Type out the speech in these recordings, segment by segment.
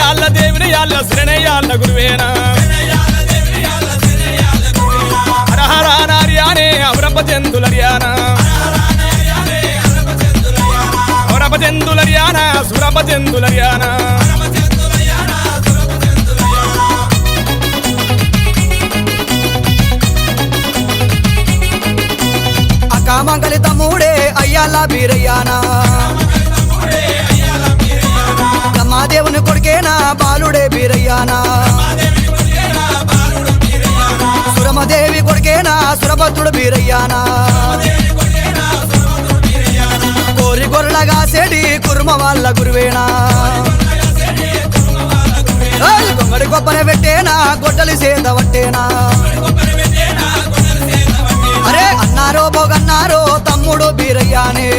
శరణయ్యాళ్ళ దేవుని యాళ్ళ శరణయ్యాళ్ళ గురువేనా హరహర నార్యానే అవరప జంతులర్యానా అవరప జంతులర్యానా సురప జంతులర్యానా కామంగలి తమ్ముడే అయ్యాల బీరయ్యానా రమాదేవుని కొడుకేనా బాలుడే బీరయ్యానా సురమదేవి కొడుకేనా సురభద్రుడు బీరయ్యానా కోరి గొర్రెలగా సెడి కుర్మ వాళ్ళ గురువేనా గొంగడి గొప్పన పెట్టేనా గొడ్డలి సేద పట్టేనా అరే అన్నారో బోగన్నారో తమ్ముడు బీరయ్యానే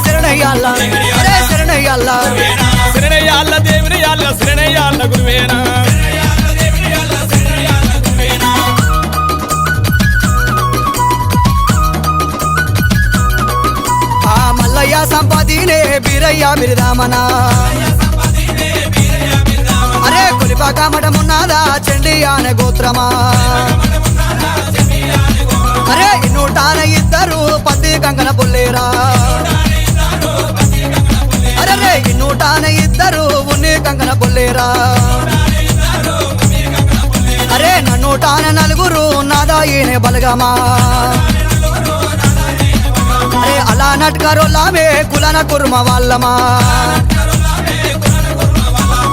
శరణయ్యాళ్ళ అరే శరణయ్యాళ్ళ శరణయ్యాళ్ళ దేవుని యాళ్ళ శరణయ్యాళ్ళ గురువేనా మల్లయ్య సంపదినే బీరయ్య బిరిదామనా అరే కొలిపాక మఠమున్నాదా చండి అనే గోత్రమా అరే ఇన్నుటాన ఇద్దరు పత్తి కంకణ పుల్లేరా అరే ఇన్నుటాన ఇద్దరు ఉన్ని కంకణ పుల్లేరా అరే నన్నుటాన నలుగురు నాదా ఈయన బలగమా అరే అలా నట్కరోలామే కులన కుర్మ వాళ్ళమా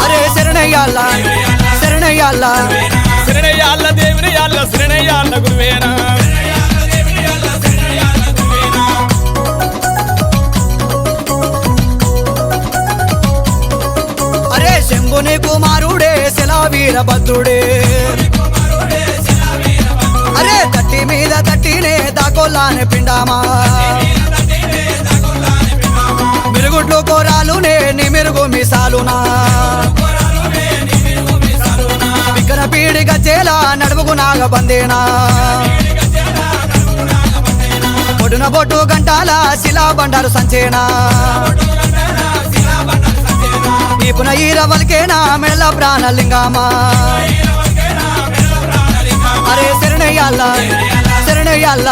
అరే శరణయ్యాళ్ళ శరణయ్యాళ్ళ శరణయ్యాళ్ళ దేవుని యాళ్ళ శరణయ్యాళ్ళ గురువేనా అరే శంభుని కుమారుడే శిలావీరభద్రుడే అరే తట్టి మీద తట్టినే దాకోలానే పిండామా మిరుగుడ్లు కోరాలునే నీ మెరుగు మిసాలునా వికర పీడి గజ్జేలా నడుముకు నాగబందేనా పొడున బొట్టు గంటాల శిలా బండారు సంచేనా ఈపున ఈరవల్కేనా మెళ్ళ ప్రాణలింగమా అరే శరణయ్యాళ్ళ శరణయ్యాళ్ళ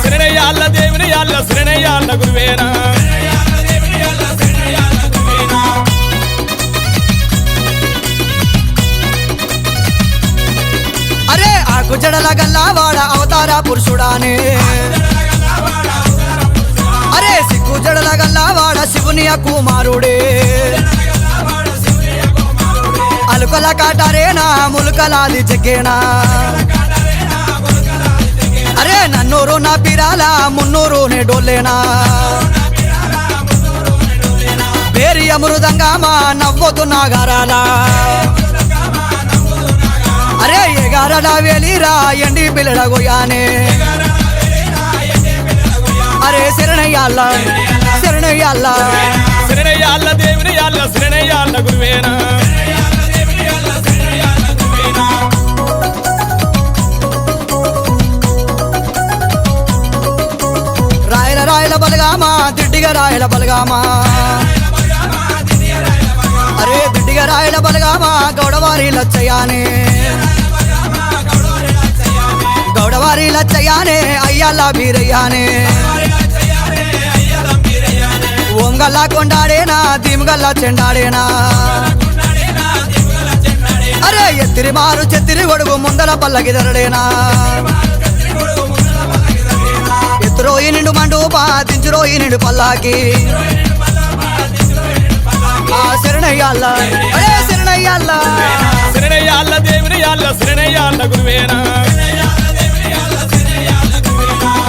శరణయ్యాళ్ళ దేవుని యాళ్ళ శరణయ్యాళ్ళ గురువేనా అరే ఆకు జడల గల్లావాడ అవతార పురుషుడానే అరే సిగ్గు జడల గల్లావాడ శివుని కుమారుడే అలుకల కాటారేనా ములుకలాది చెక్కేనా అరే నన్నూరు నా పిరాల మున్నూరు నే డోలేనా పేరి అమృదంగామా నవ్వొద్దు నాగారాలా అరే ఎగారడా వేలిరా ఎండి పిల్లల గోయానే అరే శరణయ్యాళ్ళ శరణయ్యాళ్ళ శరణయ్యాళ్ళ దేవుని యాళ్ళ శరణయ్యాళ్ళ గురువేనా రాయల రాయల బలగామా దిడ్డిగా రాయల బలగామా అరే దిడ్డిగా రాయల బలగామా గౌడవారి లచ్చయ్యానే గౌడవారి లచ్చయ్యానే అయ్యాల బీరయ్యానే ఓంగల్లా కొండాడేనా దీమగల్లా చెండాడేనా అరే ఎత్తిరి మారు చెత్తిరి గొడుగు ముందల పల్లకిదరడేనా ఎత్తురోయి నిండు మండూపా దించురోయి నిండు పల్లాకి శరణయ్యాళ్ళ అరే శరణయ్యాళ్ళ శరణయ్యాళ్ళ దేవుని యాళ్ళ శరణయ్యాళ్ళ గురువేనా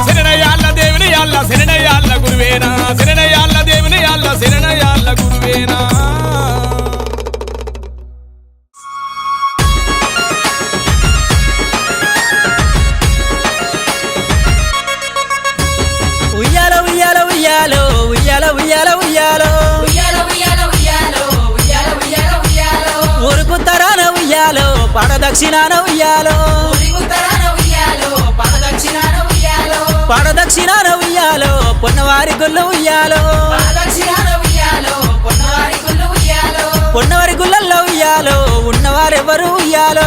శరణయ్యాళ్ళ దేవుని యాళ్ళ శరణయ్యాళ్ళ గురువేనా శరణయ్యాళ్ళ దేవుని యాళ్ళ శరణయ్యాళ్ళ గురువేనా ఉయ్యాల ఉయ్యాల ఉయ్యాలో ఉయ్యాల ఉయ్యాల ఉయ్యాలో ఊరుకు తరాన ఉయ్యాలో పడదక్షిణాన ఉయ్యాలో పడదక్షిణాన ఉయ్యాలో పొన్నవారి గుళ్ళు ఉయ్యాలో ఉన్నవారి గుళ్ళల్లో ఉయ్యాలో ఉన్నవారెవరు ఉయ్యాలో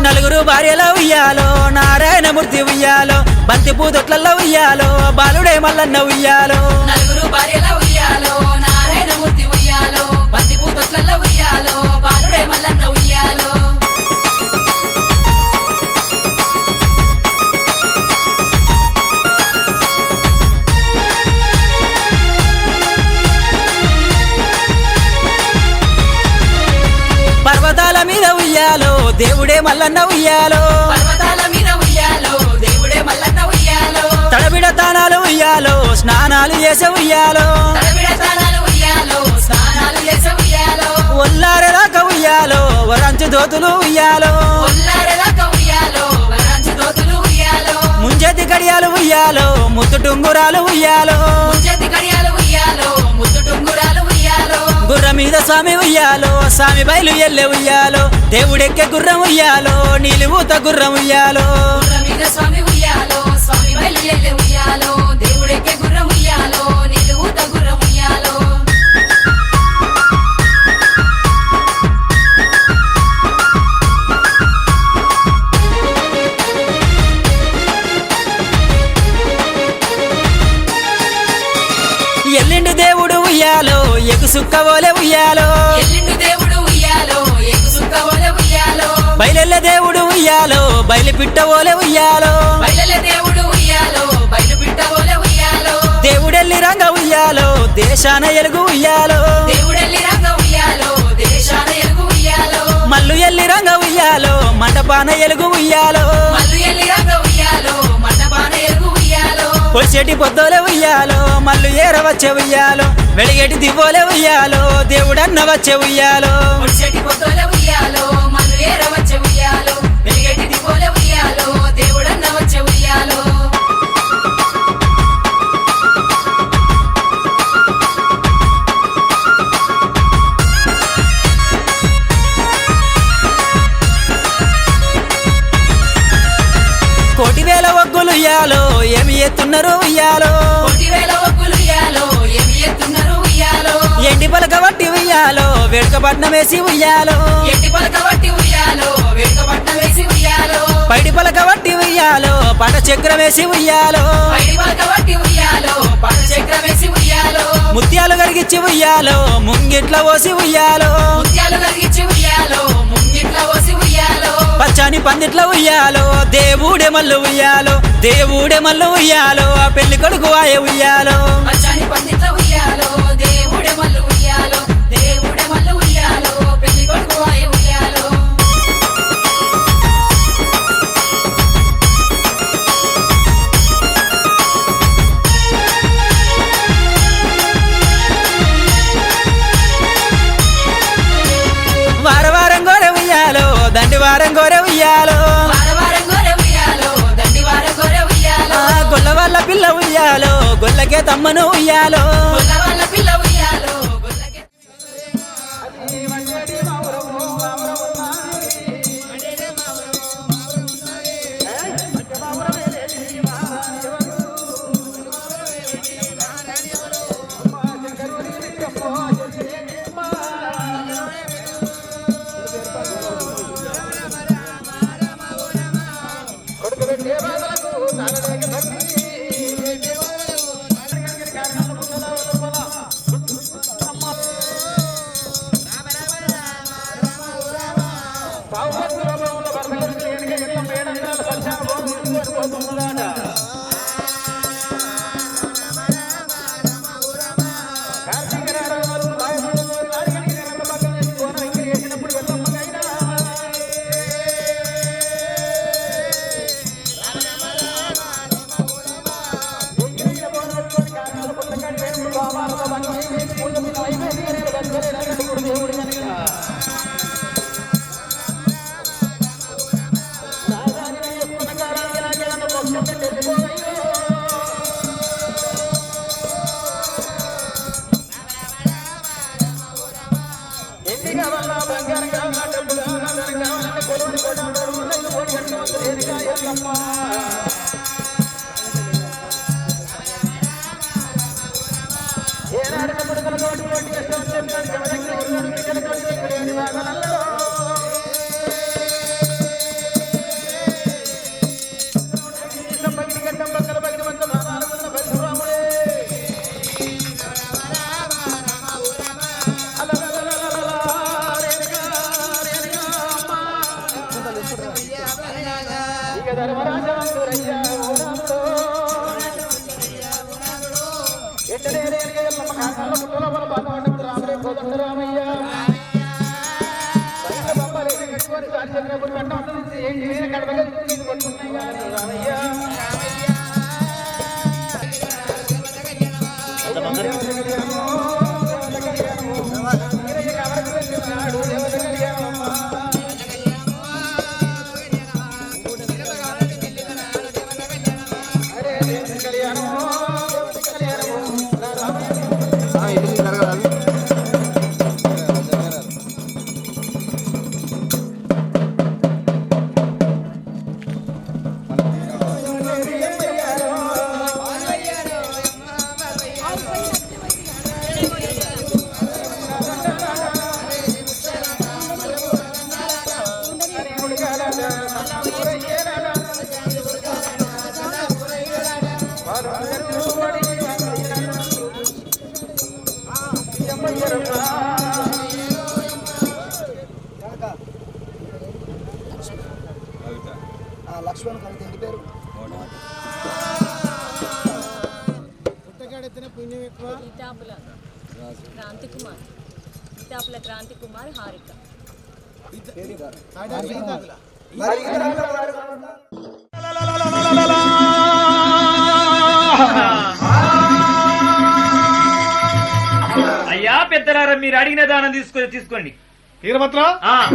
నలుగురు భార్యల ఉయ్యాలో నారాయణమూర్తి ఉయ్యాలో బంతి పూదొట్లలో ఉయ్యాలో బాలుడే మల్లన్న ఉయ్యాలో నలుగురు భార్యల ఉయ్యాలో నారాయణమూర్తి ఉయ్యాలో బంతి పూతొట్లలో ఉయ్యాలో బాలుడే మల్లన్న ఉయ్యాలో పర్వతాల మీద ఉయ్యాలో దేవుడే మల్లన్న ఉయ్యాలో పర్వతాల మీద ఉయ్యాలో దేవుడే మల్లన్న ఉయ్యాలో తడబిడ తానాలు ఉయ్యాలో స్నానాలు చేసే ఉయ్యాలో తడబిడ తాళాలు ఉయ్యాలో స్నానాలు చేసే ఉయ్యాలో ఒల్లారెదాకా ఉయ్యాలో వరంచు దోతులు ఉయ్యాలో ఒల్లారెదాకా ఉయ్యాలో వరాంచి దోతులు ఉయ్యాలో ముంజతి గడియాలు ఉయ్యాలో ముద్దు టుంగురాలు ఉయ్యాలో ముంజతి గడియాలు ఉయ్యాలో ముద్దు టుంగురాలు ఉయ్యాలో గుర్ర మీద స్వామి ఉయ్యాలో స్వామి బయలు ఎల్లె ఉయ్యాలో దేవుడెక్కే గుర్రం ఉయ్యాలో నీలిమూత గుర్రం ఉయ్యాలో గుర్రం మీద స్వామి ఉయ్యాలో స్వామి బయలుదేరే ఉయ్యాలో దేవుడెక్కే గుర్రం ఉయ్యాలో నిలువుత గుర్రం ఉయ్యాలో ఎల్లిండి దేవుడు ఉయ్యాలో ఎగు సుక్కవోలే ఉయ్యాలో ఎల్లిండు దేవుడు ఉయ్యాలో ఎగు సుక్కవోలే ఉయ్యాలో బయలెల్లె దేవుడు ఉయ్యాలో బయలు పిట్టవోలే ఉయ్యాలో బయలెల దేవుడు ఉయ్యాలో బయలు పిట్టవోలే ఉయ్యాలో దేవుడెల్లి రంగ ఉయ్యాలో దేశాన ఎలుగు ఉయ్యాలో దేవుడెల్లి రంగ ఉయ్యాలో దేశాన ఎలుగు ఉయ్యాలో మల్లు ఎల్లి రంగ ఉయ్యాలో మండపాన ఎలుగు ఉయ్యాలో మల్లు ఎల్లి రంగ ఉయ్యాలో మండపాన ఎలుగు ఉయ్యాలో పొడిచెటి పొద్దోలే ఉయ్యాలో మల్లు ఏరవచ్చే ఉయ్యాలో వెలిగేటి దివ్వోలే ఉయ్యాలో దేవుడన్న వచ్చే ఉయ్యాలో ఒడిసెటి పొద్దోలే ఉయ్యాలో మల్లు ఏరవచ్చే ఉయ్యాలో వెలిగేటి దిపోలే ఉయ్యాలో దేవుడన్న వచ్చే ఉయ్యాలో కోటి వేల ఒగ్గులు ఉయ్యాలో ఏమి ఎత్తున్నారు ఉయ్యాలో 1,000 ఒగ్గులు ఉయ్యాలో ఏమి ఎత్తున్నారు ఉయ్యాలో ఎండి పలక వట్టి ఉయ్యాలో వేడుక పట్నం వేసి ఉయ్యాలో ఎట్టి పలక వట్టి ఉయ్యాలో వేడుక పట్నం వేసి ఉయ్యాలో పైడి పలక వట్టి ఉయ్యాలో పట చక్రం వేసి ఉయ్యాలో పైడి పలక వట్టి ఉయ్యాలో పట్టు చక్రం వేసి ఉయ్యాలో ముత్యాలు కరిగిచ్చి ఉయ్యాలో ముంగిట్ల పోసి ఉయ్యాలో ముత్యాలు కలిగించి ఉయ్యాలో ముంగిట్ల పోసి ఉయ్యాలో పచ్చని పందిట్ల ఉయ్యాలో దేవుడే మల్లు ఉయ్యాలో దేవుడే మల్లు ఉయ్యాలో ఆ పెళ్లి కొడుకు ఆయ ఉయ్యాలో పచ్చని పందిట్ల ఉయ్యాలో దేవుడే మల్లు ఉయ్యాలో దేవుడే మల్లు ఉయ్యాలో పెళ్లి కొడుకు ఆయ ఉయ్యాలో వారం గోరె ఉయ్యాలో దండి వారం గోరె ఉయ్యాలో వారం గోరె ఉయ్యాలో దండి వారం గోరె ఉయ్యాలో గొల్ల వాళ్ళ పిల్ల ఉయ్యాలో గొల్లకే తమ్మను ఉయ్యాలో గొల్ల వాళ్ళ పిల్ల ఉయ్యాలో గొల్లకే ఏనాడు లక్ష్మణ్ కవిత ఇంటి పేరు ఇటాపుల క్రాంతి కుమార్ హారిక. అయ్యా పెద్దలారా మీరు అడిగిన దానం తీసుకోండి. వీరభద్ర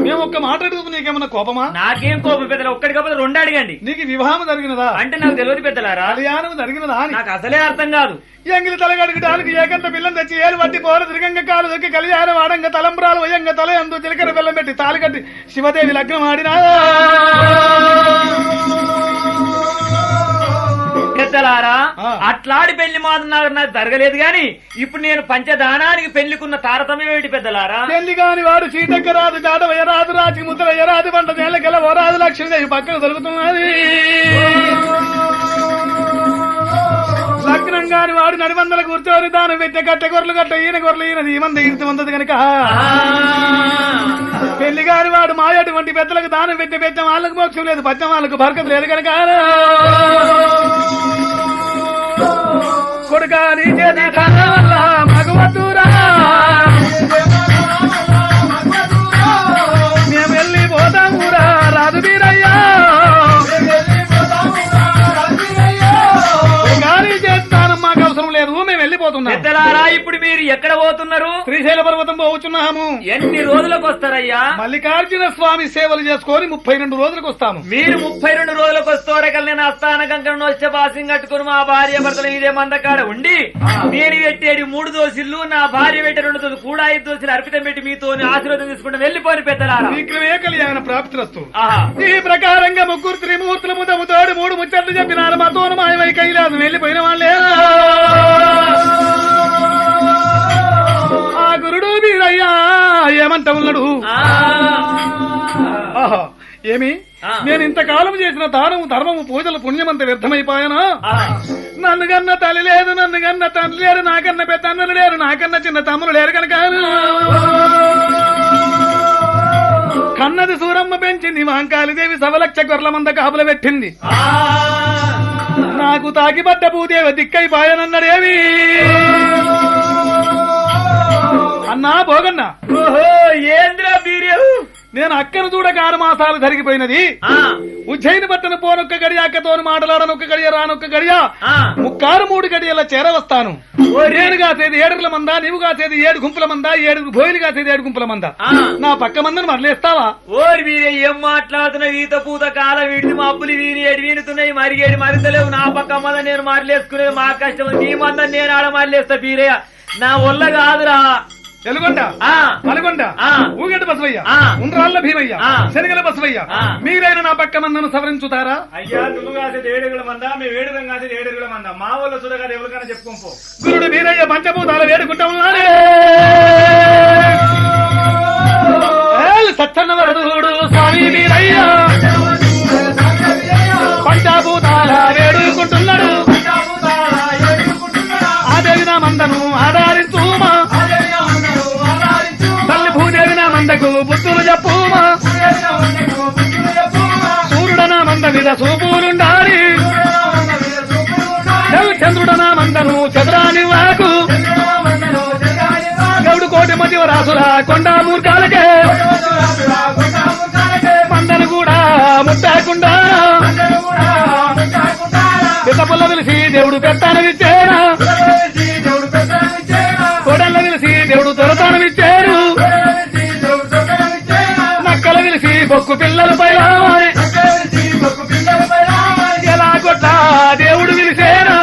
మేము ఒక్క మాట అడుగుతూ నీకేమన్నా కోపమా? నాకేం కోపం పెద్దల ఒక్కడికపోతే రెండు అడగండి. నీకు వివాహం జరిగినదా అంటే నాకు తెలియదు పెద్దలారా. కళ్యాణం జరిగినదా నాకు అసలే అర్థం కాదు. ఎంగిలి తలగడుగుటానికి ఏకంత పిల్లని తెచ్చి ఏలు పట్టి పోర తిరగంగ కాలు దొక్కి కళ్యాణం ఆడంగ తలంబ్రాలు వయంగ తల ఎందు చిలకర బెల్లం పెట్టి తాలి కట్టి శివదేవి లగ్నం ఆడినా పెద్దలారా. అట్లాడి పెళ్లి మాత్రం నాకు జరగలేదు గాని ఇప్పుడు నేను పంచదానానికి పెళ్లికున్న తారతమ్యం ఏమిటి పెద్దలారా? పెళ్లి కాని వాడు చీటక్క రాదు జాడవయ్యరాదు రాజు ముద్రయ్యరాదు పంట నేలకెళ్ళ ఓరాదు లక్ష్మీదేవి పక్కన దొరుకుతున్నది. లగ్నం కాని వాడు నడిమందల కూర్చొని దానం పెట్టే కట్టె గొర్రెలు కట్ట ఈయన గొర్రెలు ఈయనది ఈమంది ఇంటి మందది కనుక పెళ్లి కాని వాడు మాయటువంటి పెద్దలకు దానం పెట్టి పెట్టం వాళ్ళకు మోక్షం లేదు, పచ్చం వాళ్ళకు బరకత లేదు కనుక కొడుకా నీ చేతి వల్ల మగవద్దురా మేము వెళ్ళిపోతామురా రాదు వీరయ్యా చేస్తానం మాకు అవసరం లేదు, మేము వెళ్ళిపోతున్నాం. పెద్దలారా ఇప్పుడు మీరు ఎక్కడ పోతున్నారు? శ్రీశైల పర్వతం పోతున్నాము. ఎన్ని రోజులకు వస్తారయ్యా? మల్లికార్జున స్వామి సేవలు చేసుకొని 32 రోజులకు వస్తాము. మీరు 32 రోజులకు వస్తారకల్ నేను అస్థాన కంకణం వచ్చే బాసింగ్ కట్టుకుని మా భార్య భర్తలు ఇదే మందకాడ ఉండి నేను పెట్టేది 3 దోసిళ్ళు నా భార్య పెట్టే 2 దోసులు కూడా 5 దోసులు అర్పితం పెట్టి మీతో ఆశీర్వాదం తీసుకుంటే వెళ్ళిపోయి పెద్దలారా విక్రమే కళ్యాణ ప్రాప్తిరస్తు. ఈ ప్రకారంగా 3 త్రిమూర్తుల ముదముతోడు 3 ముచ్చట్లు చెప్పినారు. మాతోను మాయమై కైలాసం వెళ్ళిపోయిన వాళ్ళే. ఆ గురుడు వీరయ్యా ఏమంట ఉన్నాడు? ఆహా ఏమి నేను ఇంతకాలం చేసిన దానము ధర్మము పూజలు పుణ్యమంత వ్యర్థమైపోయానా? నన్ను కన్నా తల్లి లేదు, నన్ను కన్నా తండ్రి లేరు, నాకన్నా పెద్ద అన్నలు లేరు, నాకన్నా చిన్న తమ్ములు లేరు కనుక కన్నది సూరమ్మ పెంచింది, మాంకాళిదేవి సవలక్ష గొర్రెల మంద కాపులు పెట్టింది. నాకు తాకిపడ్డ భూదేవి దిక్కైపాయనన్నాడేవి అన్నా భోగన్నా. ఓహో ఏంద్రా వీర్యం? నేను అక్కను చూడక 6 మాసాలు జరిగిపోయినది. ఉజ్జయిని పట్టణ పోనొక్క గడియ అక్కతోని మాటలాడనొక్క గడియ రానొక్క గడియ 3 గడియల చేరవస్తాను. నేను కాసేది 7 మందా, నీవు కాసేది 7 గుంపుల మందా, 7 భోయిలు కాసేది 7 గుంపుల మందా. నా పక్క మందని మరలేస్తావా? ఓరి వీరే ఏం మాట్లాడుతున్నావు? ఈత పూత కాలం వీడిది మా అప్పులు వీని ఏడు వీనుతున్నాయి, మరిగేడు మరింతలేవు. నా పక్క మంద నేను మరలేసుకునేది మా కష్టం, నీ మందని నేను ఆడ మరలేస్తా బీరయ్య. నా వల్ల కాదురా. ఎలుగొండ పలగొండ ఊగెడ్డ బసవయ్య ఉండ్రాళ్ళ భీమయ్య శనగల బసవయ్య మీరైనా నా పక్క మందను సవరించుతారా? అయ్యా నువ్వు కాసేది 7 మందా, మేము 7 కాసేది 7 మందా. మా వాళ్ళు చూడగా ఎవరికైనా చెప్పుకోపో. గురుడు వీరయ్య పంచభూతాలు వేడుకుంటా ఉన్నాడే. సచ్చన్న వరదుడు స్వామి వీరయ్య పంచాభూతాల వేడుకుంటున్నాడు ఆదేవి నా మందను ఆధారించుమా తల్లి భూదేవి నా మందకు బుద్ధులు చెప్పుమా సూర్యుడనా మంద మీద సూపులుండాలి చంద్రుడనా మందను చంద్రాని వాకు గౌడు కోటి మధ్య రాసురా కొండ మూర్ఖాలకే మందను కూడా ముట్టకుండా పిల్లపుల్ల పిలిచి దేవుడు పెత్తానమిచ్చాడు కొడల్ల పిలిచి దేవుడు దొరతానమిచ్చాడు నక్కల పిలిచి బొక్కు పిల్లలు పై ఎలా కొట్ట దేవుడు పిలిచేనా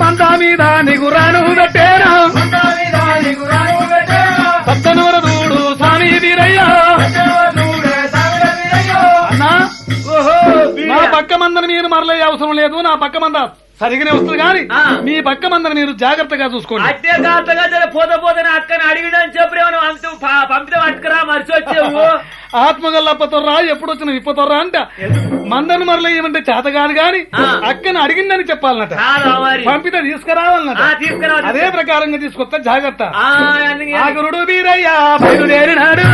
మందా మీద నిగురాను పెట్టేనా సత్తనవరదూడు స్వామి వీరయ్య అన్నా నా పక్క మందని మీరు మరలే అవసరం లేదు నా పక్క మంద సరిగానే వస్తుంది కానీ మీ పక్క మందని మీరు జాగ్రత్తగా చూసుకోండి అట్టే కాస్తగా పోతే అక్కని అడిగిడని చెప్పేమో అంత పంపితే పట్టుకురా మరిచి వచ్చేవు ఆత్మగల్లప్పతోర్రా ఎప్పుడు వచ్చిన ఇప్పతోర్రా అంట మందను మరలేయమంటే చేత కాదు గాని అక్కను అడిగిందని చెప్పాలన్నట పంపితే తీసుకురావాలన్నట అదే ప్రకారంగా తీసుకొస్తా జాగ్రత్త ఆ గురుడు వీరయ్య బయలుదేరినాడు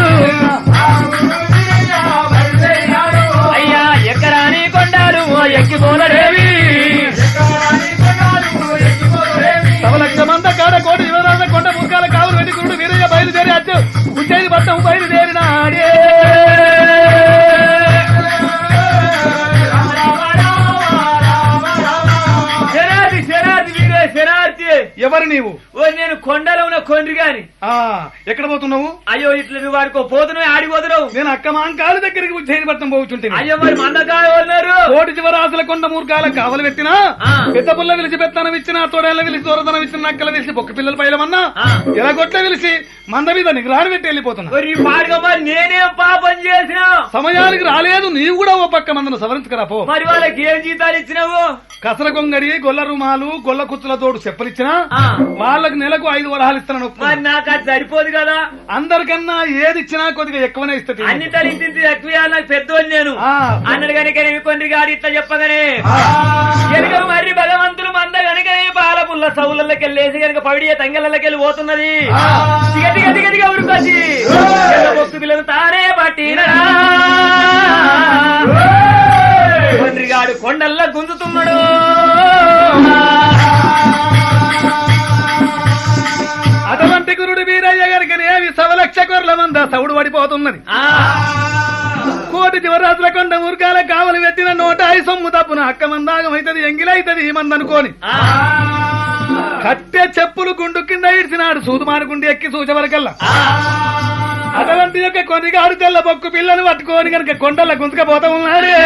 అయ్యా ఎక్కరాని కొండారు ఎక్కిపోలరేవి సవలక్ష మంద కాడ కోటి వివరాల కొండ ముఖాల కావులు వెండి గురుడు వీరయ్య బయలుదేరి అచ్చు ఉజ్జయిని పట్టం బయలుదేరినాడే ఎవరు నీవు నేను కొండలో ఉన్న కొండ్రి గాని ఎక్కడ పోతున్నావు అయ్యో ఇట్లా నువ్వు వాడికో పోతున్నావు ఆడిపోతున్నావు నేను అక్క మాంకాల దగ్గరికి ఉజ్జయిని పట్టం పోతుంటే అయ్యో మరి మందకాయ ఉన్నారు కోటి చివరాసుల కొండ మూర్ఖాల కావలు పెట్టినా పెద్ద పుల్ల విలిచి పెత్తనం ఇచ్చిన తోడేళ్ల విలిచి దూరదనం ఇచ్చిన నక్కల విలిచి బొక్క పిల్లలు పైలమన్నా ఇలా గొట్ల విలిచి మంద మీద నిగ్రహం పెట్టి వెళ్ళిపోతున్నా నేనేం పాపం చేసిన సమయానికి రాలేదు నీవు కూడా ఓ పక్క మందను సవరించుకురా పో మరి వాళ్ళకి ఏం జీతాలు ఇచ్చినావు కసర గొంగడి గొల్ల రుమాలు గొల్ల కుచ్చుల తోడు చెప్పలిచ్చినా వాళ్ళకి నెలకు 5 వరహాలు ఇస్తున్నాను మరి నాకు అది సరిపోదు కదా అందరికన్నా ఏది ఇచ్చినా కొద్దిగా ఎక్కువనే ఇస్తుంది అన్ని తల్లి ఎక్కువ నాకు పెద్దోళ్ళు నేను అన్నడు కనుక కొన్ని గాడి ఇట్లా చెప్పగానే కనుక మరి భగవంతులు మంద కనుక పాల పుల్ల సౌలకి వెళ్ళేసి కనుక పవిడియ తంగళ్ళకి వెళ్ళి పోతున్నది గది గది గదిగా ఉరుకొచ్చి బొక్కు పిల్లలు తానే పట్టిన కొండ్రిగాడు కొండల్లా గుంజుతున్నాడు అటువంటి గురుడు వీరయ్య గారికనేవి సవలక్ష కొర్ల మంద సౌడు పడిపోతున్నది కోటి చివరాత్రుల కొండ మురుగాల కావలి పెట్టిన 105 సొమ్ము తప్పున అక్క మందాగం అవుతుంది ఎంగిలైతుంది ఈ మంది అనుకోని కట్టె చెప్పులు గుండు కింద ఇడిచినాడు సూదుమానుకుండి ఎక్కి సూచవరకల్లా అటువంటి యొక్క కొన్నిగాడు తెల్ల బొక్కు పిల్లలు పట్టుకొని కనుక కొండల గుంతుకపోతా ఉన్నాడే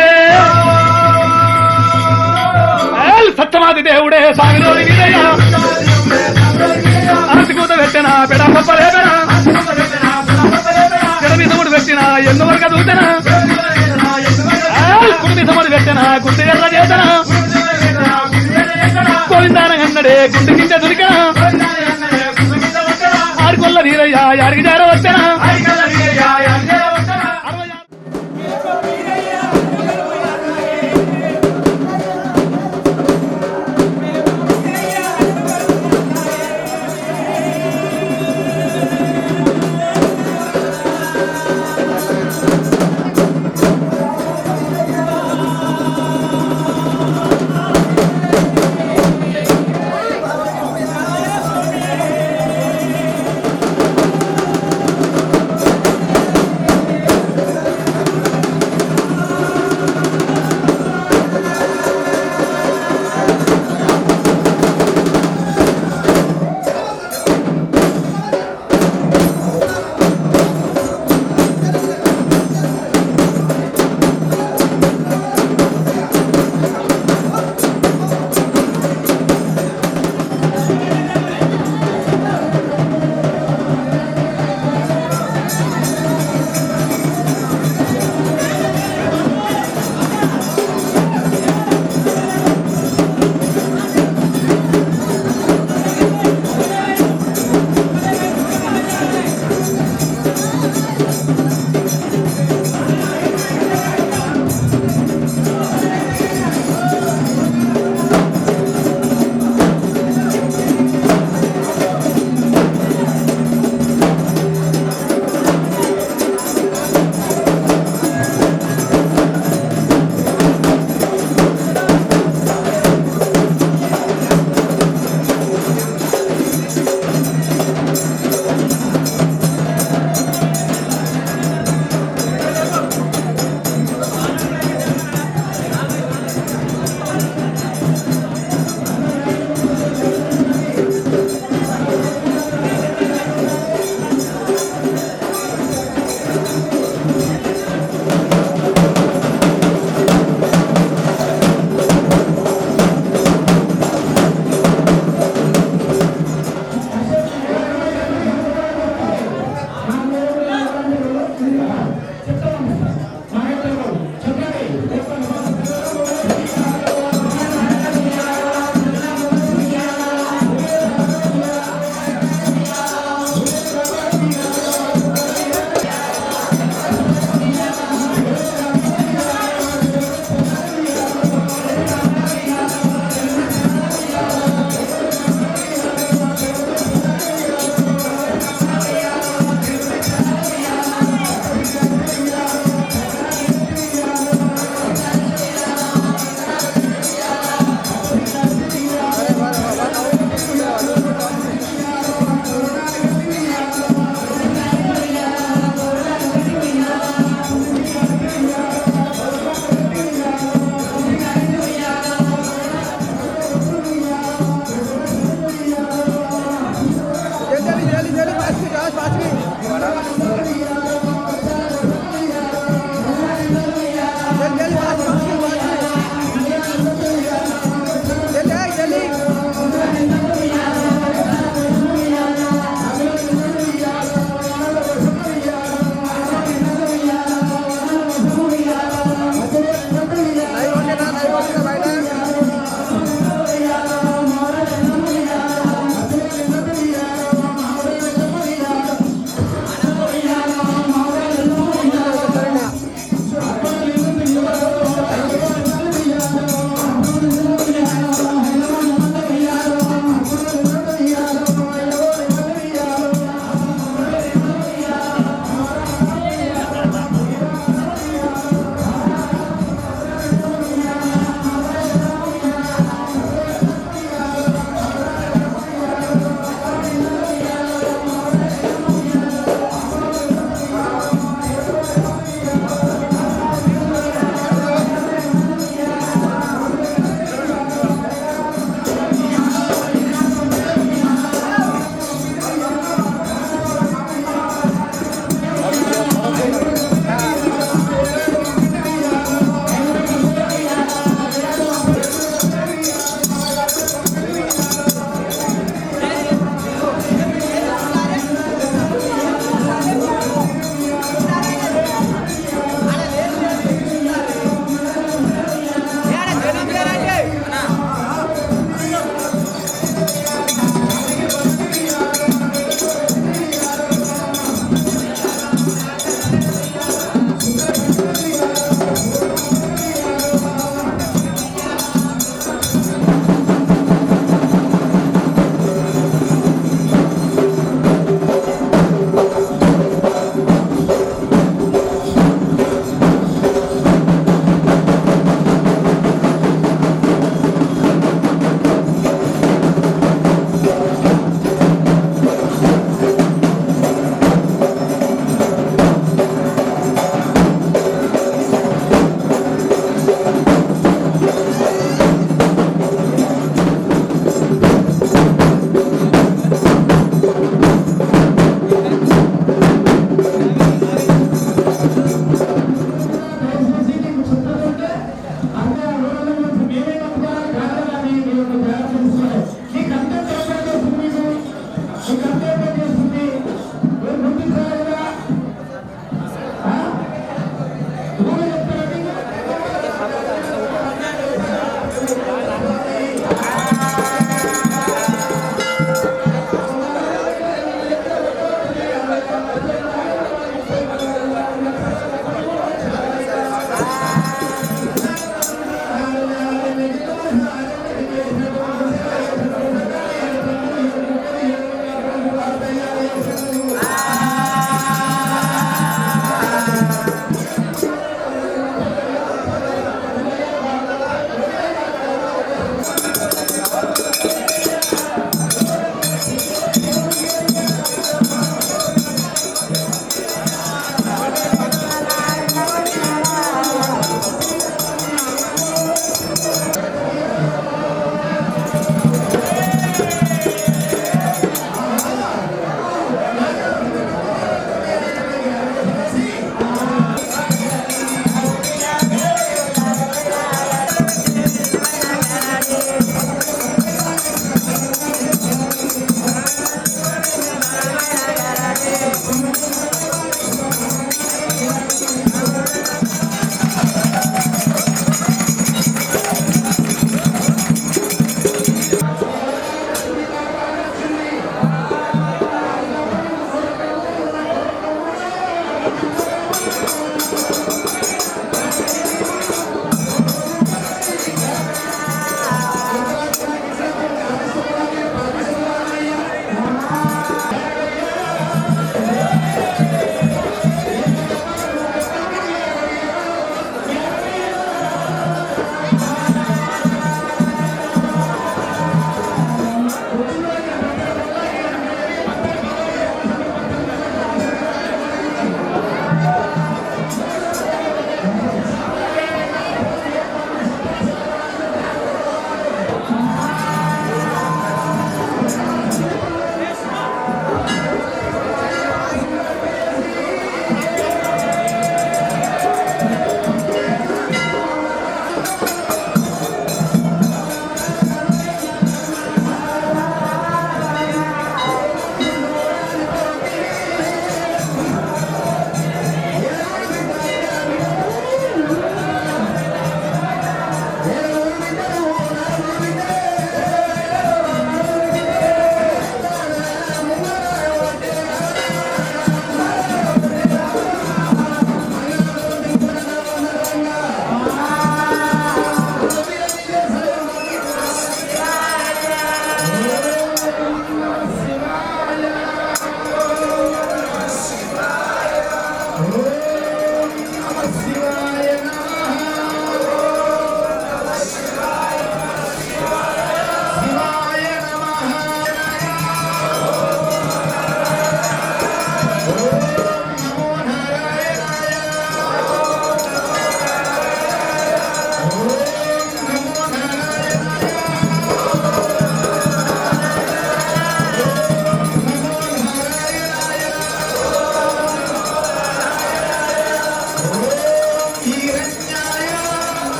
సత్యమాది దేవుడే సాగిలోని వీరయ్య ఆర్తికూత పెట్టినా పెడ పప్పలేపెనా జడమిసముడు పెట్టినా ఎన్నో వరకు దూతనా కుడిమిసముడు పెట్టినా గుండె ఎర్ర చేతనా గోవిందాన అన్నడే గుండె కింద దొరికినా ఆరుకొల్ల వీరయ్య యాడికి జార వచ్చనా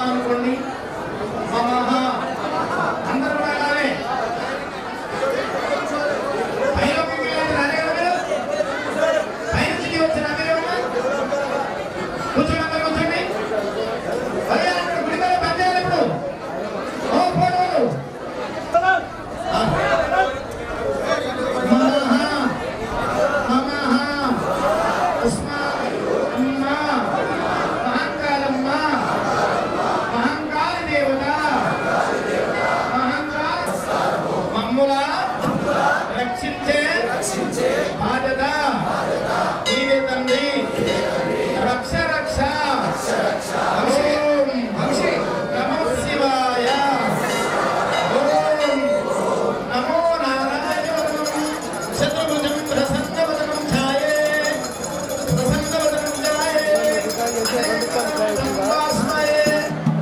అనుకోండి అందరూ వెళ్ళాలి. పైన వచ్చిన కూర్చోండి, అందరూ కూర్చోండి. గుడి మీద పని చేయాలి ఇప్పుడు. రక్షించే బాధ్యత నీవే తండ్రి. రక్ష రక్ష ఓం నమో శివాయ. ఓం నమో నారాయణ. శత్రుభుజం ప్రసన్నవదనం ఛాయే తస్మై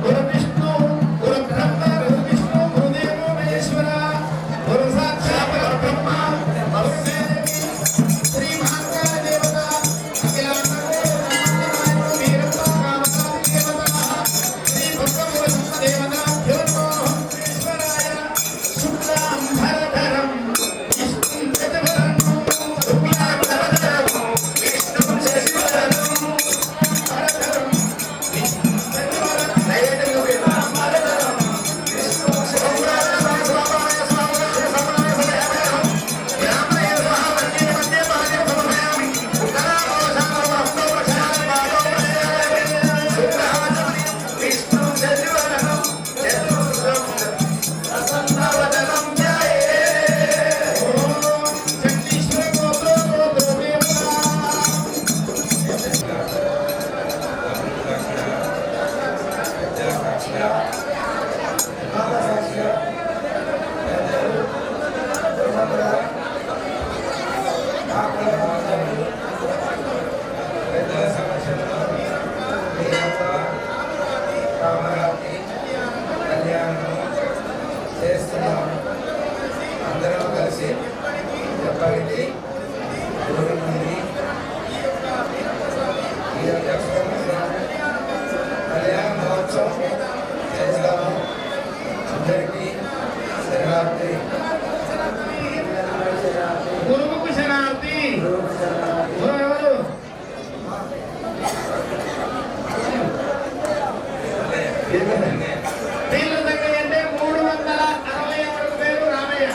గురు విష్ణు గురు బ్రహ్మ గురు విష్ణు గురుదేవో మహేశ్వర గురు సాక్షాత్ పరబ్రహ్మ శ్రీ మహాకాళ దేవత శ్రీ భక్తమూల దేవతాభ్యో ఈశ్వరాయ. శుక్లాంబరధరం విష్ణుం శశివదనం శుక్లాంబరధరం విష్ణుం శశివదనం భరధరం విష్ణుం శశివదనం నయనగోపేతాంబరధరం విష్ణుం శశివదనం స్వామాయ స్వామాయ స్వామాయ సమయామయం రామయ స్వామన్యే మధ్య పాదే సమయామి విష్ణుం శశివదనం ప్రసన్నవదనం ధ్యాయే. ఓం శక్తీశ్వర గోత్ర దేవతా. అందరం కలిసి చెప్పగలిగి కళ్యాణ మహోత్సవం చేస్తాము. అందరికీ శరణార్థి. గురువుకు శరణార్థి. గురువు ఎవరు? వీళ్ళ దగ్గర అంటే 361 కొడుకు పేరు రామయ్య.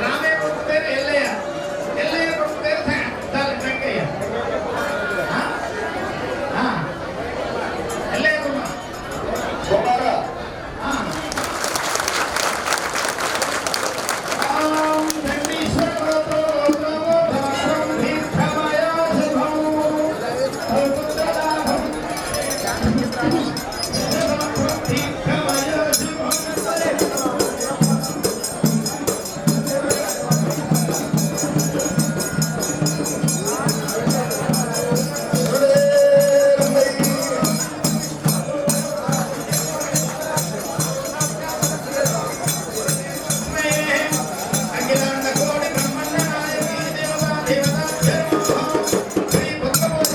రామయ్య కొడుకు పేరు ఎల్లయ్య. ఎల్లయ్య కొడుకు పేరు వెంకయ్య. ఎల్లయ్య కుమార్. ఓం శక్తీశ్వర గోత్రో భద్రం దీర్ఘమయ శుభం పుత్రలాభం దీర్ఘమయ శుభం. అఖిలాండ కోటి బ్రహ్మాండ నాయకి దేవతా దేవతాభ్యో శ్రీ భక్తమూల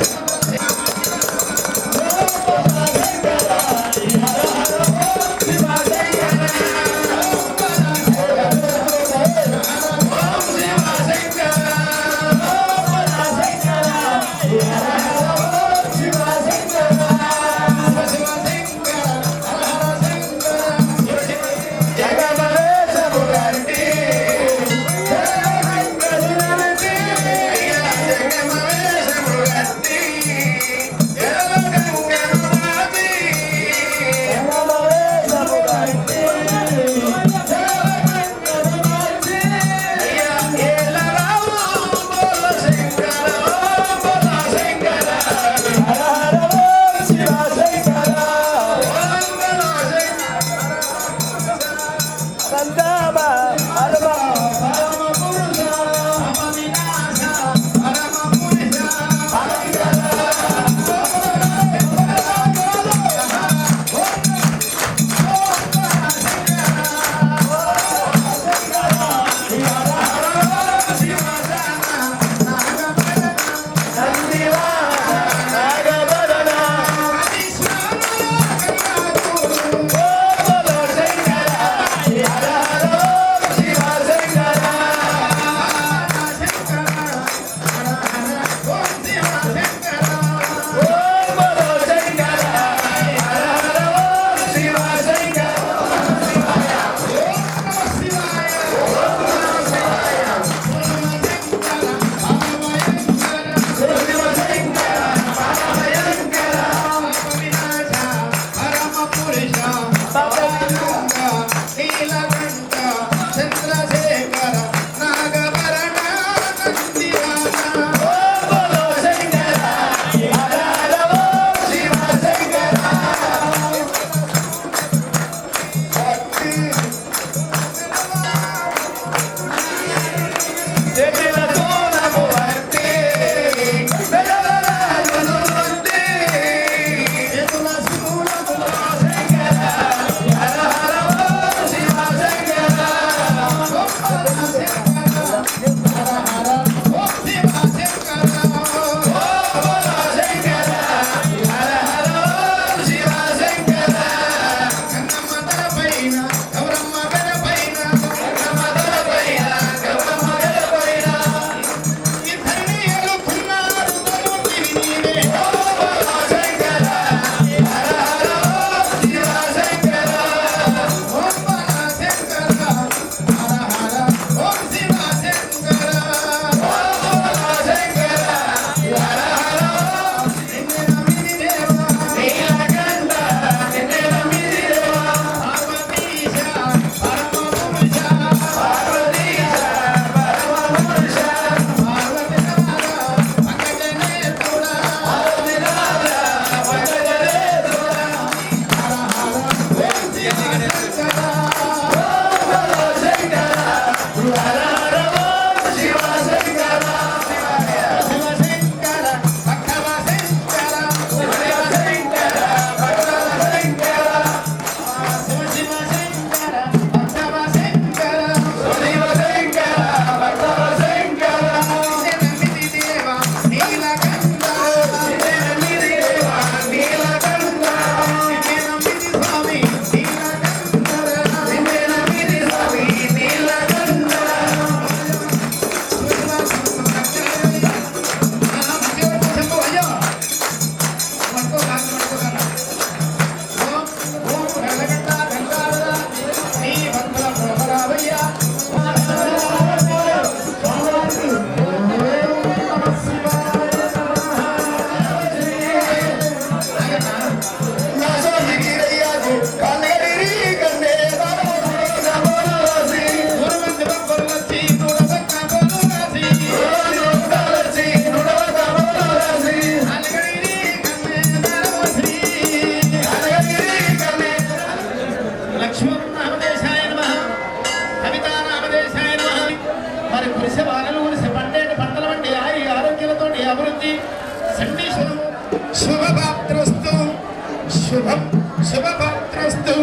శుభం శుభపాత్రస్తు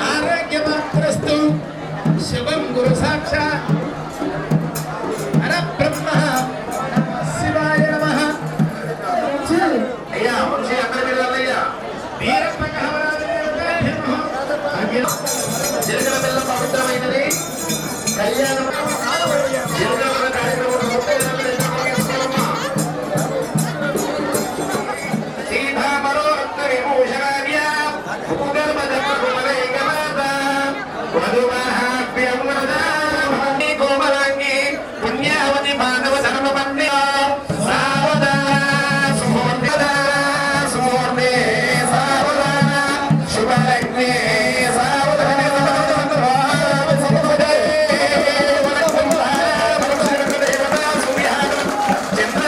ఆరోగ్యపాత్రస్తు శుభం గురు సాక్షాత్ పరబ్రహ్మ శివాయ నమః. అయ్యా వంశీ అందరి పిల్లలయ్యా వీరప్ప జరగల పిల్ల పవిత్రమైనది కళ్యాణం జరగల కార్యక్రమం సీతామరో రత్న విభూషణార్య మధుమహాభ్యం వరదామణి కోమలాంగి పుణ్యావతి మానవ ధర్మమన్య సావధాన సుమూర్తిదా సుమూర్తే సావధాన శుభలగ్నే సావధాన చంద్ర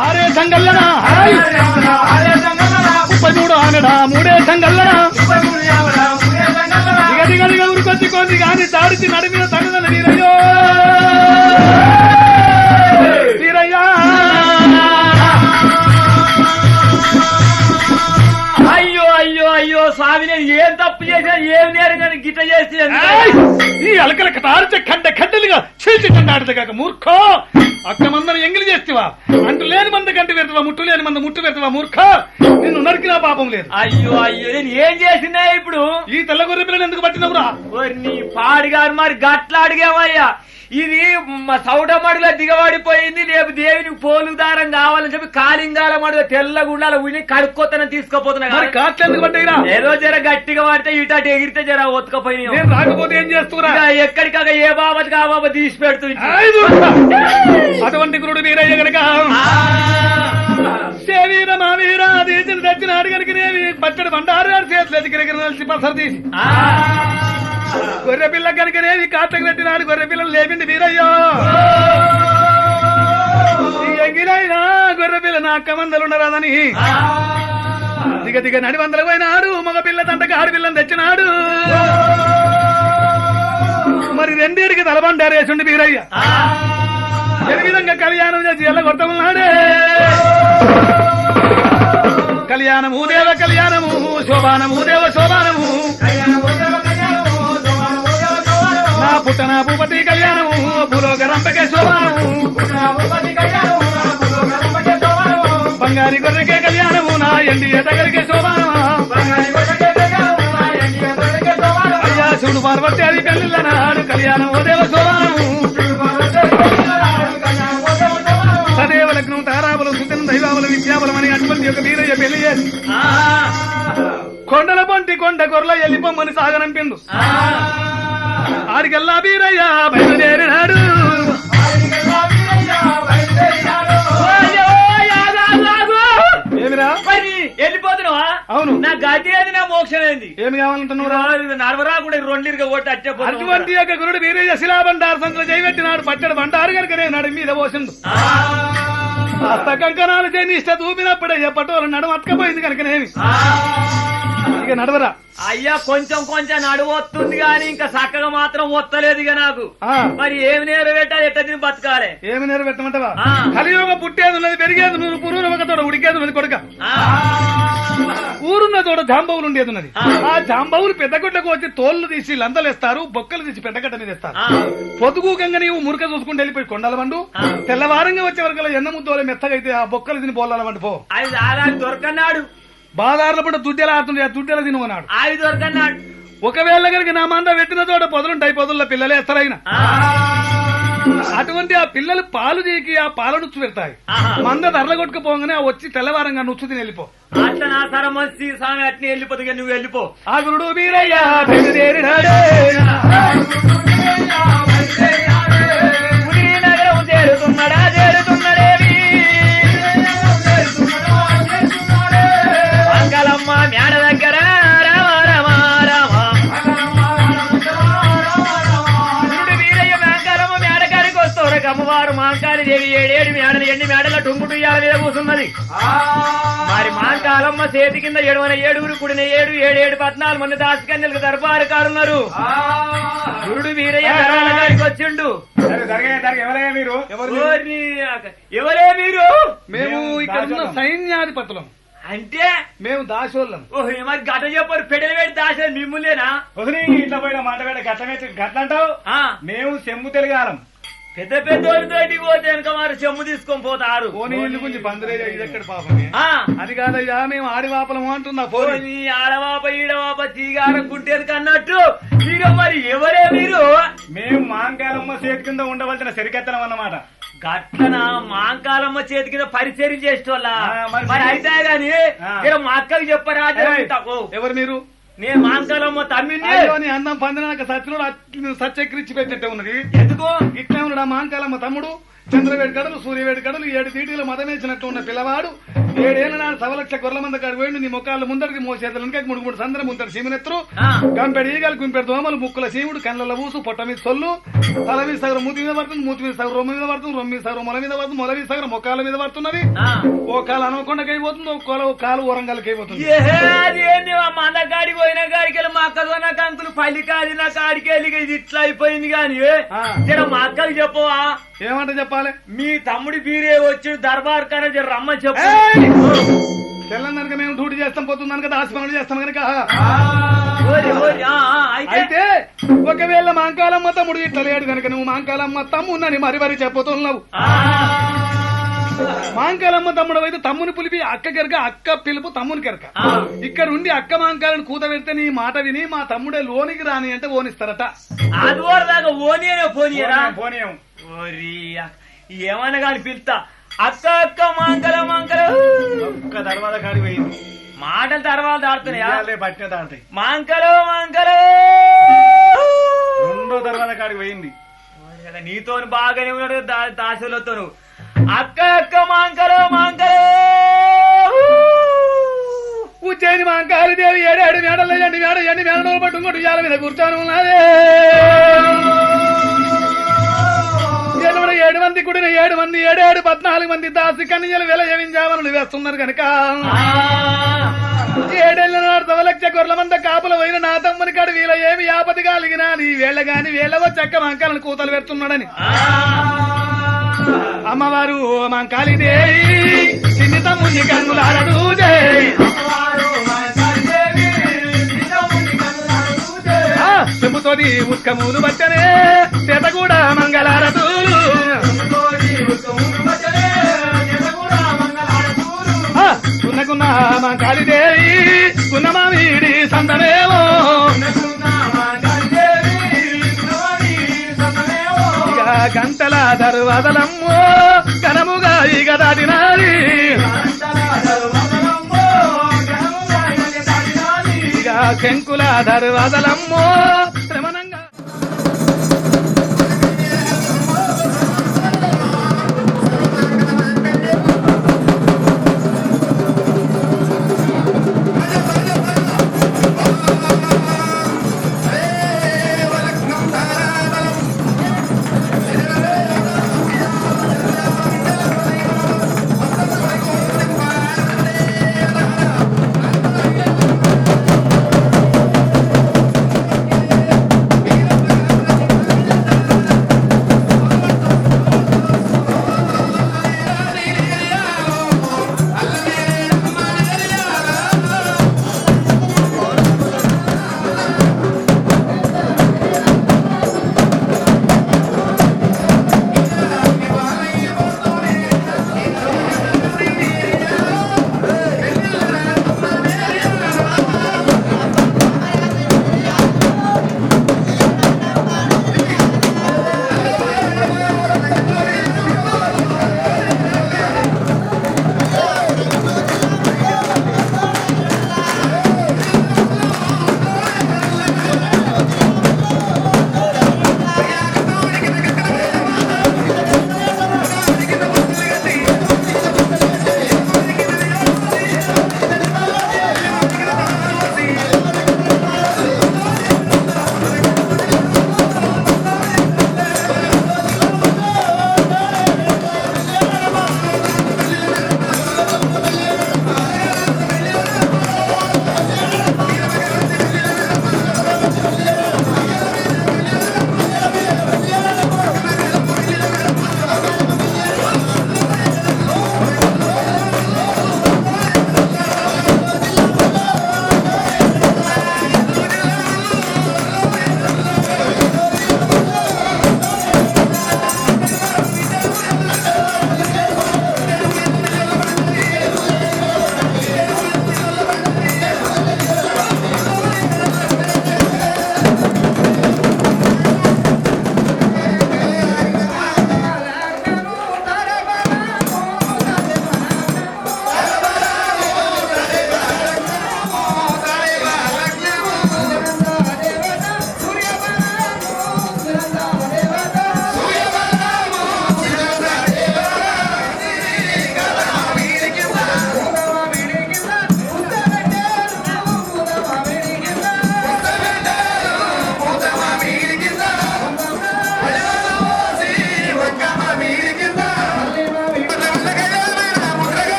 హారే సంగల్లన ముప్పై మూడు ఆనడా మూడే సంగల్లన దిగ ఉరికొచ్చి కొంది కానీ తాడిచి నడిమిన తగదన వీరయ్యో వీరయ్యా అయ్యో అయ్యో అయ్యో స్వామి నేను ఏం తప్పు చేసినా ఏం నేరం కానీ గిట్ట చేసి ఈ అలకలక తాడిచే ఖడ్డలుగా చీల్చిట్టాడుతా కాక మూర్ఖో అక్క మందను ఎంగిలి చేస్తావా అంటు లేని మంద కంటి పెడతావా ముట్టు లేని మంద ముట్టు పెడతావా మూర్ఖ నిన్ను నరికినా పాపం లేదు. అయ్యో అయ్యో నేను ఏం చేసినా ఇప్పుడు ఈ తెల్ల గొర్రె పిల్లని ఎందుకు పట్టినవురా? నీ పాడిగారు మరి గట్ల అడిగామయ్యా. ఇది సౌడ మడుగులో దిగబడిపోయింది. రేపు దేవునికి పోలు దారం కావాలని చెప్పి కాలింగాల మడుగు తెల్ల గుండాల ఉని కడుక్కోతనని తీసుకుపోతున్నా. కాట్లెందుకు పట్టాయిరా? ఏదో జర గట్టిగా పడితే ఇటు ఎగిరితే జర ఒత్తుకపోయినా. నేను రాకపోతే ఏం చేస్తున్నా? ఎక్కడికాక ఏ బాబతికి ఆ బాబా తీసి పెడుతుంది. అటువంటి గురుడు వీరయ్య గనక శరీరమా వీరా తీసిన తెచ్చినాడు కనుకనేవి పచ్చడి బండారు చేతులు ఎదిగిరిసి పసరు తీసి గొర్రె పిల్ల కనుకనేవి కాట్లకు పెట్టినాడు. గొర్రె పిల్లలు లేపింది వీరయ్యో. ఎంగిరైనా గొర్రె పిల్ల నా అక్క మందలుండరాదని దిగ దిగ నడి వందలు పోయినాడు. మగ పిల్ల తంటకి ఆడపిల్లని తెచ్చినాడు. మరి రెండేడికి తలబండారేసుండి వీరయ్య ఏ విధంగా కళ్యాణం చేసి ఎల్ల కొడతామన్నాడే. కళ్యాణము దేవ కళ్యాణము శోభానము దేవ శోభానము నా పుట్టన భూపతి కళ్యాణము భూలోకరంపకే శోభానము బంగారి గొర్రెకే కళ్యాణము నా ఎండి ఎటగరికే శోభానమా అయ్యా చూడు పార్వతి అది పెళ్లిళ్ళ నాడు కళ్యాణము దేవ శోభానము సదేవ లగ్నం తారాబలం సుతనం దైవాబలం విద్యాబలం అని అటువంటి యొక్క వీరయ్య పెళ్లి చేసి కొండల పంటి కొండ కొరల ఎల్లిపోమ్మని సాగనంపిండు. ఆడికెల్లా వీరయ్య బయలుదేరినాడు. ఏమిరా వెళ్ళిపోతున్నావా? అవును. నా గతి అది నా మోక్షం ఏంది? ఏమి కావాలంటున్నారా? నడవరా కూడా రెండిగా కొట్టి అట్టే అటువంటి యొక్క గురుడు వీరయ్య శిలాబండారు సంఖ్యలో చేయబెట్టినాడు. పచ్చడి బండారు కనుకనే నడు మీద పోసిండు. హస్త కంకణాలు చేయని ఇష్ట దూపినప్పుడే పట్టుకోవాలి నడుము అతకపోయింది కనుకనేమి ఇక నడవరా. అయ్యా కొంచెం కొంచెం నడువొస్తుంది గాని ఇంకా చక్కగా మాత్రం వత్తలేదు ఇక నాకు. మరి ఏమి నేరు పెట్టాలి? ఎట్ట తిని బతకాలి? ఏమి నెరవేర్తమంటావా? కలియుగ పుట్టేది ఉన్నది పెరిగేది నువ్వు పురుగు ఒక తోట ఉడికేది ఉన్నది కొడుక. ఊరున్న తోట జాంబవులు ఉండేది ఉన్నది. ఆ జాంబవులు పెద్ద గుడ్లకు వచ్చి తోళ్లు తీసి లందలేస్తారు, బొక్కలు తీసి పెద్దగడ్డ మీద ఇస్తారు. పొదుగుకంగా నీవు మురక చూసుకుంటూ వెళ్ళిపోయి కొండల వండు తెల్లవారంగా వచ్చే వరకు ఎన్న ముద్దోలే మెత్తగా అయితే ఆ బొక్కలు తిని పోలాల వండి పో. అది దొరకన్నాడు. బాదారుల పూట దుడ్డెలా ఆడుతుండే ఆ దుడ్డెలా తినుకున్నాడు. అది దొరకన్నాడు. ఒకవేళ కనుక నా మంద పెట్టిన తోట పొదలుంటాయి, పొదల్లో పిల్లలే ఎస్తారైనా అటువంటి ఆ పిల్లలు పాలు తీకి ఆ పాల నుచ్చు పెడతాయి. మంద ధరల కొట్టుకుపోగానే వచ్చి తెల్లవారంగా నుచ్చు తిని వెళ్ళిపో. అట్లా నా సర మంచి స్వామి అట్నే వెళ్ళిపోతుంది. నువ్వు వెళ్ళిపో. ఆ గురుడు వీరయ్య బయలుదేరినాడే. నగరం చేరుతున్నాడా? చేరుతున్నాడేవి మంగళమ్మ మేడ దగ్గర రామ రామ రామ వీరయ్య మంగళమ్మ మేడకాడికి వస్తారు. అమ్మవారు మాంకాళి దేవి 7 మేడలు ఎండి మేడల టుంగుటుయ్యాల మీద కూర్చున్నది. మరి మాంకాలమ్మ చేతి కింద 7 కుడిన 7 14 మంది దాసికన్యలకు దర్బారు కాడున్నారు. గురుడు వీరయ్య గారికి వచ్చిండు. ఎవరే మీరు? మేము ఇక్కడ ఉన్న సైన్యాధిపతులం. అంటే మేము దాసోళ్ళం. ఓహో మరి గట్ట చెప్పారు. పెడలు పెట్టి దాసే మిమ్ములేనా? ఇట్లా పోయిన మాట పెడ గట్లంటావు. మేము చెమ్ము తెలుగాలం. పెద్ద పెద్దోళ్ళతోటి పోతే వెనక వారు చెమ్ము తీసుకొని పోతారు. పోనీ ఇల్లు గురించి బందరేజా ఇదెక్కడ పాపమే. అది కాదయ్యా మేము ఆడివాపలం అంటున్నా. పోనీ ఆడవాప ఈడవాప తీగారకుంటేది కన్నట్టు మీరు మరి ఎవరే మీరు? మేము మాంకాలమ్మ చేతి కింద ఉండవలసిన సరికెత్తనం అన్నమాట. గట్లన మాంకాలమ్మ చేతి కింద పరిచయం చేసేటోళ్ళ మరి అయితే గాని ఇక్కడ మా అక్కకి చెప్పరా? ఎవరు మీరు? నేను మాంకాలమ్మ తమ్మిని. అందం పందినాక సచ్చినోడు సత్యకరించి పెట్టినట్టే ఉన్నది. ఎందుకు ఇట్లా ఉన్నాడు ఆ మాంకాలమ్మ తమ్ముడు? చంద్రవేడి కడలు సూర్యవేడి కడలు 7 తీటీలు మదమేసినట్టు ఉన్న పిల్లవాడు 7 ఏళ్ళ నాడు 1,00,000 గొర్రెల మంద కాడు పోయిండు. నీ ముఖాలు ముందరికి మోసేతలు వెనక 3 సందరం ముందరు సీమనెత్తురు గంపెడు ఈగలు గుంపెడు దోమలు ముక్కుల సీముడు కళ్ళ ఊసు పొట్ట మీద సొల్లు తల మీద సగరం మూతి మీద పడుతుంది మూతి మీద సగరం రొమ్మ మీద పడుతుంది రొమ్మ మీద సగరం మొల మీద పడుతుంది మొల మీద సగరం మొక్కల మీద పడుతున్నది. ఓ కాలు అనవకొండకి అయిపోతుంది ఓ కాలు వరంగల్కి అయిపోతుంది. అది ఏంది మన కాడికి పోయిన కాడికి వెళ్ళి మా అక్కలు నాకు అంకులు పల్లి కాది నా కాడికి వెళ్ళి ఇది ఇట్లా అయిపోయింది కానీ మా అక్కలు చెప్పవా ఏమంటే చెప్పాలి మీ తమ్ముడి బీరే వచ్చి దర్బార్ కానీ జర రమ్మని చెప్పు. తెల్లందనక మేము డ్యూటీ చేస్తాం పోతున్నాను కదా ఆస్పత్రులు చేస్తాం కనుక అయితే అయితే ఒకవేళ మాంకాలమ్మ తమ్ముడు ఇట్లా లేడు కనుక నువ్వు మాంకాలమ్మ తమ్మున్నని మరి చెప్పుతున్నావు. మాంకాలమ్మ తమ్ముడు అయితే తమ్ముని పిలిపి అక్క కెరక అక్క పిలుపు తమ్ముని కెరక ఇక్కడ ఉండి అక్క మాంకాలను కూత పెడితే నీ మాట విని మా తమ్ముడే లోనికి రాని అంటే ఓనిస్తారట. అది వరదాకా ఓని అనే పోనీయరా పోనీయం ఏమైనా కానీ పిలుస్తా అక్క అక్క మాంకల మాంకల ఒక్క తర్వాత కాడి పోయింది మాటల తర్వాత ఆడుతున్నాయా పట్టిన తాడతాయి మాంకలో మాంకలో రెండో తర్వాత కాడికి పోయింది. నీతో బాగానే ఉన్నాడు దాసులతో అక్క అక్క మాంకలో మాంకలో ఉజ్జయిని మాంకాళి దేవి 7 మేడలు ఎండి మేడలో పట్టుకుంటూ ఇవాళ మీద కూర్చొని ఉన్నదే 7 మంది కుడిన 7 మంది 7 14 మంది దాసి కన్యలు వెలయవించావనులు వేస్తున్నారు కనుక 7 ఏళ్ల నాడు 1,00,000 గొర్రెల మంద కాపుల పోయిన నా తమ్ముని కాడు వీళ్ళ ఏమి ఆపద కలిగినా నీ వేళ గాని వేళవో చక్క మాంకాలను కూతలు పెడుతున్నాడని అమ్మవారు మాంకాళిదేవి చిన్ని తమ్ముని కన్నులారడు చెంబుతోటి ఉత్కములు బచ్చనే చేత కూడా మంగళారతు కున్నకున్న మాంకాళిదేవి కున్నమామిడి సందమేమో ఇక గంటల దర్వాదలమ్మో కనముగా ఇక దాటినారి ఇక శంకుల దర్వాదలమ్మో శ్రమణంగా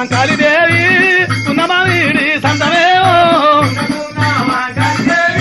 మాంకాళి